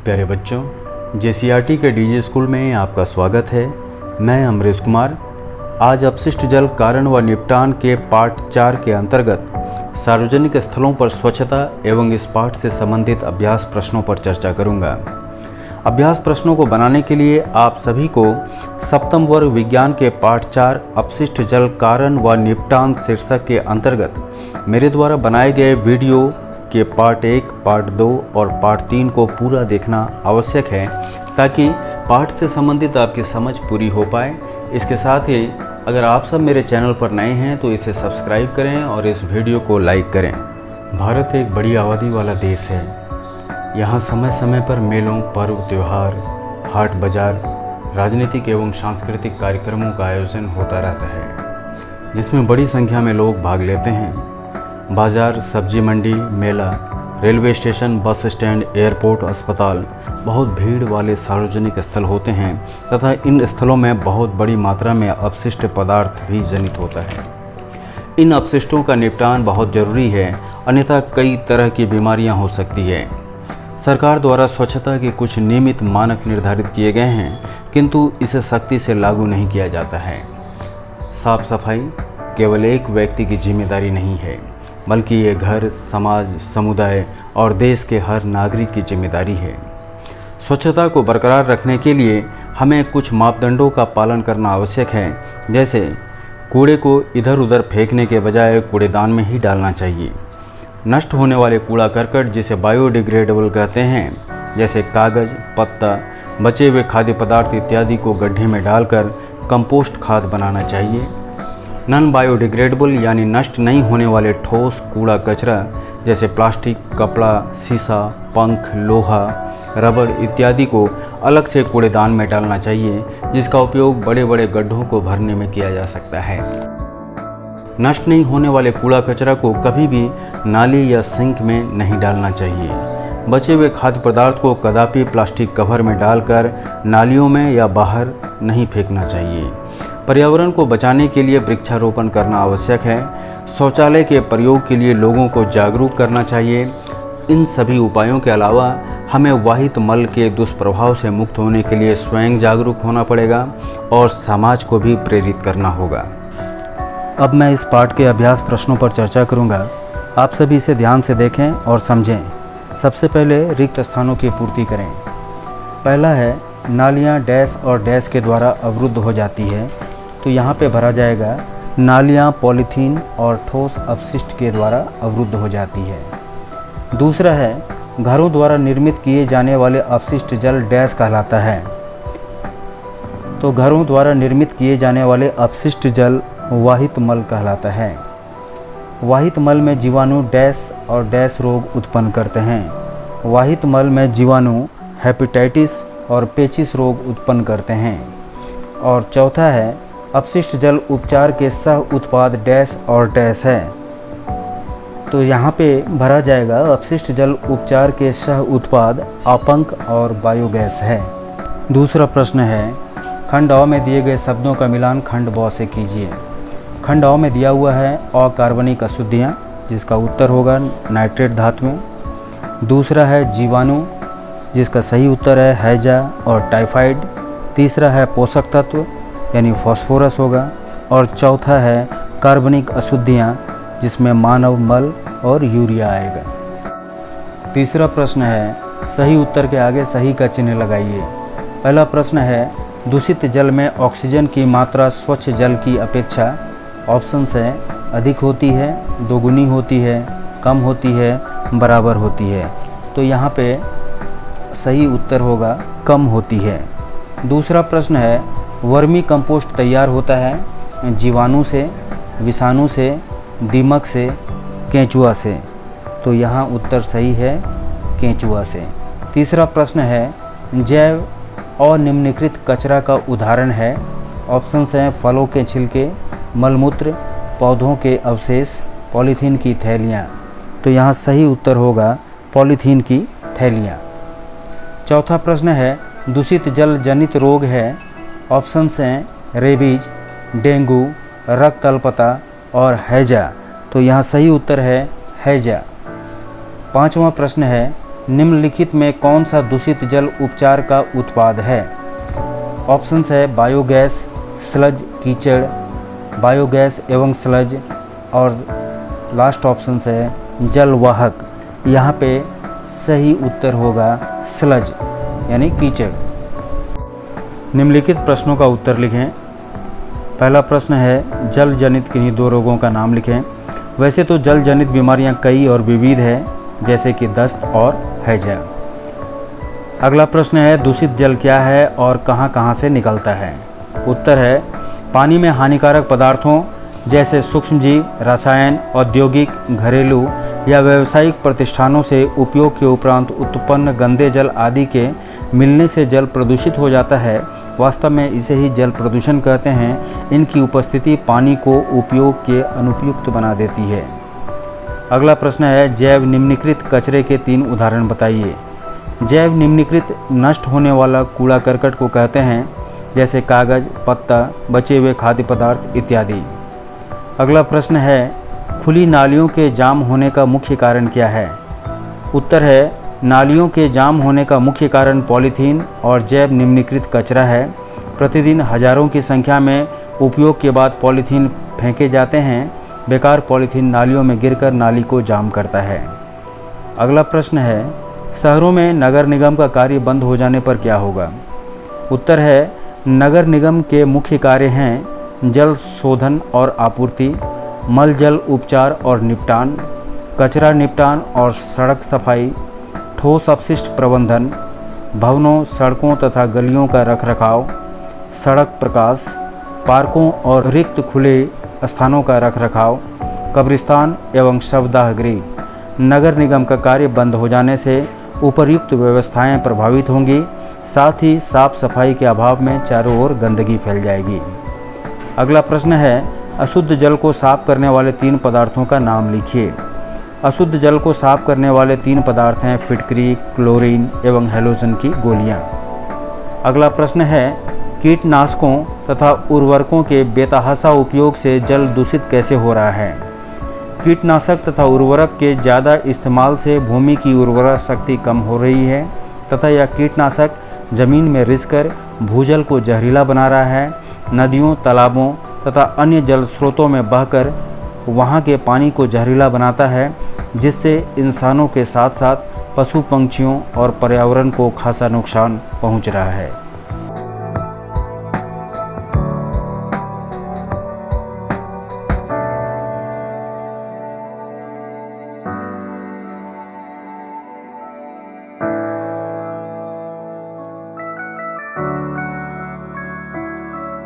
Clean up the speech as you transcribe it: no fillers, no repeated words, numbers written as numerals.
प्यारे बच्चों, जेसीईआरटी के डीजे स्कूल में आपका स्वागत है। मैं अमरीश कुमार। आज अपशिष्ट जल कारण व निपटान के पाठ 4 के अंतर्गत सार्वजनिक स्थलों पर स्वच्छता एवं इस पाठ से संबंधित अभ्यास प्रश्नों पर चर्चा करूंगा। अभ्यास प्रश्नों को बनाने के लिए आप सभी को सप्तम वर्ग विज्ञान के पाठ 4 अपशिष्ट जल कारण व निपटान शीर्षक के अंतर्गत मेरे द्वारा बनाए गए वीडियो के पार्ट 1, पार्ट 2 और पार्ट 3 को पूरा देखना आवश्यक है ताकि पाठ से संबंधित आपकी समझ पूरी हो पाए। इसके साथ ही अगर आप सब मेरे चैनल पर नए हैं तो इसे सब्सक्राइब करें और इस वीडियो को लाइक करें। भारत एक बड़ी आबादी वाला देश है। यहाँ समय समय पर मेलों, पर्व, त्यौहार, हाट बाजार, राजनीतिक एवं सांस्कृतिक कार्यक्रमों का आयोजन होता रहता है जिसमें बड़ी संख्या में लोग भाग लेते हैं। बाजार, सब्जी मंडी, मेला, railway station, bus stand, airport, अस्पताल बहुत भीड़ वाले सार्वजनिक स्थल होते हैं तथा इन स्थलों में बहुत बड़ी मात्रा में अपशिष्ट पदार्थ भी जनित होता है। इन अपशिष्टों का निपटान बहुत ज़रूरी है, अन्यथा कई तरह की बीमारियां हो सकती है। सरकार द्वारा स्वच्छता के कुछ नियमित मानक निर्धारित किए गए हैं, किंतु इसे सख्ती से लागू नहीं किया जाता है। साफ सफाई केवल एक व्यक्ति की जिम्मेदारी नहीं है, बल्कि ये घर, समाज, समुदाय और देश के हर नागरिक की जिम्मेदारी है। स्वच्छता को बरकरार रखने के लिए हमें कुछ मापदंडों का पालन करना आवश्यक है, जैसे कूड़े को इधर उधर फेंकने के बजाय कूड़ेदान में ही डालना चाहिए। नष्ट होने वाले कूड़ा करकट, जिसे बायोडिग्रेडेबल कहते हैं, जैसे कागज़, पत्ता, बचे हुए खाद्य पदार्थ इत्यादि को गड्ढे में डालकर कंपोस्ट खाद बनाना चाहिए। नॉन बायोडिग्रेडेबल यानी नष्ट नहीं होने वाले ठोस कूड़ा कचरा जैसे प्लास्टिक, कपड़ा, शीशा, पंख, लोहा, रबड़ इत्यादि को अलग से कूड़ेदान में डालना चाहिए, जिसका उपयोग बड़े बड़े गड्ढों को भरने में किया जा सकता है। नष्ट नहीं होने वाले कूड़ा कचरा को कभी भी नाली या सिंक में नहीं डालना चाहिए। बचे हुए खाद्य पदार्थ को कदापि प्लास्टिक कवर में डालकर नालियों में या बाहर नहीं फेंकना चाहिए। पर्यावरण को बचाने के लिए वृक्षारोपण करना आवश्यक है। शौचालय के प्रयोग के लिए लोगों को जागरूक करना चाहिए। इन सभी उपायों के अलावा हमें वाहित मल के दुष्प्रभाव से मुक्त होने के लिए स्वयं जागरूक होना पड़ेगा और समाज को भी प्रेरित करना होगा। अब मैं इस पाठ के अभ्यास प्रश्नों पर चर्चा करूंगा। आप सभी इसे ध्यान से देखें और समझें। सबसे पहले रिक्त स्थानों की पूर्ति करें। पहला है, नालियाँ डैश और डैश के द्वारा अवरुद्ध हो जाती है, तो यहाँ पे भरा जाएगा नालियाँ पॉलीथीन और ठोस अपशिष्ट के द्वारा अवरुद्ध हो जाती है। दूसरा है, घरों द्वारा निर्मित किए जाने वाले अपशिष्ट जल डैश कहलाता है, तो घरों द्वारा निर्मित किए जाने वाले अपशिष्ट जल वाहित मल कहलाता है। वाहित मल में जीवाणु डैश और डैश रोग उत्पन्न करते हैं। वाहित मल में जीवाणु हेपेटाइटिस और पेचिस रोग उत्पन्न करते हैं। और चौथा है, अपशिष्ट जल उपचार के सह उत्पाद डैश और डैश है, तो यहाँ पे भरा जाएगा अपशिष्ट जल उपचार के सह उत्पाद अपंक और बायोगैस है। दूसरा प्रश्न है, खंड अ में दिए गए शब्दों का मिलान खंड ब से कीजिए। खंड अ में दिया हुआ है अकार्बनिक अशुद्धियाँ, जिसका उत्तर होगा नाइट्रेट धातुएं। दूसरा है जीवाणु, जिसका सही उत्तर है हैजा और टाइफाइड। तीसरा है पोषक तत्व यानी फास्फोरस होगा। और चौथा है कार्बनिक अशुद्धियाँ, जिसमें मानव मल और यूरिया आएगा। तीसरा प्रश्न है, सही उत्तर के आगे सही का चिन्ह लगाइए। पहला प्रश्न है, दूषित जल में ऑक्सीजन की मात्रा स्वच्छ जल की अपेक्षा ऑप्शन से अधिक होती है, दोगुनी होती है, कम होती है, बराबर होती है, तो यहाँ पे सही उत्तर होगा कम होती है। दूसरा प्रश्न है, वर्मी कंपोस्ट तैयार होता है जीवाणु से, विषाणु से, दीमक से, केंचुआ से, तो यहाँ उत्तर सही है केंचुआ से। तीसरा प्रश्न है, जैव और निम्नलिखित कचरा का उदाहरण है। ऑप्शंस हैं फलों के छिलके, मलमूत्र, पौधों के अवशेष, पॉलीथीन की थैलियाँ, तो यहाँ सही उत्तर होगा पॉलीथीन की थैलियाँ। चौथा प्रश्न है, दूषित जल जनित रोग है। ऑप्शंस हैं रेबीज, डेंगू, रक्त अल्पता और हैजा, तो यहाँ सही उत्तर है हैजा। पांचवा प्रश्न है, निम्नलिखित में कौन सा दूषित जल उपचार का उत्पाद है? ऑप्शंस है बायोगैस, स्लज, कीचड़, बायोगैस एवं स्लज, और लास्ट ऑप्शंस है जलवाहक। यहाँ पे सही उत्तर होगा स्लज यानी कीचड़। निम्नलिखित प्रश्नों का उत्तर लिखें। पहला प्रश्न है जल जनित किन्हीं 2 रोगों का नाम लिखें। वैसे तो जल जनित बीमारियां कई और विविध है, जैसे कि दस्त और हैजा। अगला प्रश्न है दूषित जल क्या है और कहां कहां से निकलता है? उत्तर है पानी में हानिकारक पदार्थों जैसे सूक्ष्मजीव, रसायन, औद्योगिक, घरेलू या व्यावसायिक प्रतिष्ठानों से उपयोग के उपरांत उत्पन्न गंदे जल आदि के मिलने से जल प्रदूषित हो जाता है। वास्तव में इसे ही जल प्रदूषण कहते हैं। इनकी उपस्थिति पानी को उपयोग के अनुपयुक्त बना देती है। अगला प्रश्न है जैव निम्नीकृत कचरे के 3 उदाहरण बताइए। जैव निम्नीकृत नष्ट होने वाला कूड़ा करकट को कहते हैं, जैसे कागज, पत्ता, बचे हुए खाद्य पदार्थ इत्यादि। अगला प्रश्न है खुली नालियों के जाम होने का मुख्य कारण क्या है? उत्तर है नालियों के जाम होने का मुख्य कारण पॉलीथीन और जैव निम्नीकृत कचरा है। प्रतिदिन हजारों की संख्या में उपयोग के बाद पॉलीथीन फेंके जाते हैं। बेकार पॉलीथीन नालियों में गिरकर नाली को जाम करता है। अगला प्रश्न है शहरों में नगर निगम का कार्य बंद हो जाने पर क्या होगा? उत्तर है नगर निगम के मुख्य कार्य हैं जल शोधन और आपूर्ति, मल जल उपचार और निपटान, कचरा निपटान और सड़क सफाई, ठोस अपशिष्ट प्रबंधन, भवनों, सड़कों तथा गलियों का रखरखाव, सड़क प्रकाश, पार्कों और रिक्त खुले स्थानों का रखरखाव, कब्रिस्तान एवं शवदाह गृह। नगर निगम का कार्य बंद हो जाने से उपर्युक्त व्यवस्थाएं प्रभावित होंगी, साथ ही साफ सफाई के अभाव में चारों ओर गंदगी फैल जाएगी। अगला प्रश्न है अशुद्ध जल को साफ करने वाले 3 पदार्थों का नाम लिखिए। अशुद्ध जल को साफ करने वाले 3 पदार्थ हैं फिटकरी, क्लोरीन एवं हैलोजन की गोलियां। अगला प्रश्न है कीटनाशकों तथा उर्वरकों के बेतहाशा उपयोग से जल दूषित कैसे हो रहा है? कीटनाशक तथा उर्वरक के ज़्यादा इस्तेमाल से भूमि की उर्वरा शक्ति कम हो रही है तथा यह कीटनाशक जमीन में रिसकर भूजल को जहरीला बना रहा है। नदियों, तालाबों तथा अन्य जल स्रोतों में बहकर वहाँ के पानी को जहरीला बनाता है, जिससे इंसानों के साथ साथ पशु पक्षियों और पर्यावरण को खासा नुकसान पहुँच रहा है।